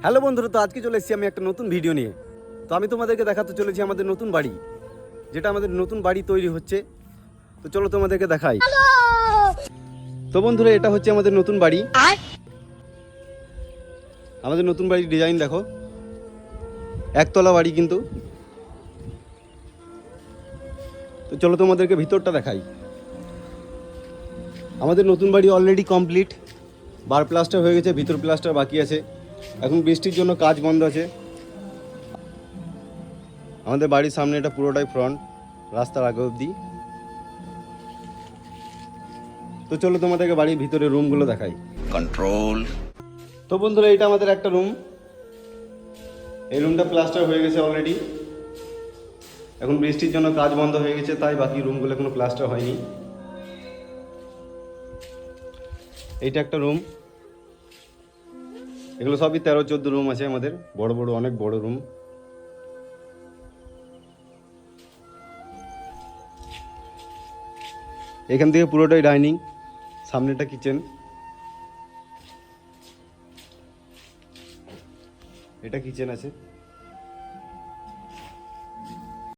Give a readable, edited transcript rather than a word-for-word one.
Hello বন্ধুরা, তো আজকে চলে এসেছি আমি একটা নতুন ভিডিও নিয়ে। তো আমি তোমাদেরকে দেখাতে চলেছি আমাদের নতুন বাড়ি, যেটা আমাদের নতুন বাড়ি তৈরি হচ্ছে। তো চলো তোমাদেরকে দেখাই। তো বন্ধুরা, এটা হচ্ছে আমাদের নতুন বাড়ি। আমাদের নতুন বাড়ির ডিজাইন দেখো, একতলা বাড়ি কিন্তু। তো চলো তোমাদেরকে ভিতরটা দেখাই। আমাদের নতুন বাড়ি অলরেডি কমপ্লিট, বার প্লাস্টার হয়ে গেছে, ভিতর প্লাস্টার বাকি আছে। এখন বৃষ্টির জন্য কাজ বন্ধ আছে। আমাদের বাড়ির সামনে এটা পুরোটাই ফ্রন্ট, রাস্তার আগে অবধি। তো চলো তোমাদেরকে বাড়ির ভিতরে রুমগুলো দেখাই। control তো বন্ধুরা, এটা আমাদের একটা রুম। এই রুমটা প্লাস্টার হয়ে গেছে অলরেডি। এখন বৃষ্টির জন্য কাজ বন্ধ হয়ে গেছে, তাই বাকি রুমগুলো কোনো প্লাস্টার হয়নি। এইটা একটা রুম। এগুলো সবই 13-14 রুম আছে আমাদের, বড় বড়, অনেক বড় রুম। এখান থেকে পুরোটাই ডাইনিং, সামনেটা কিচেন। এটা কিচেন আছে।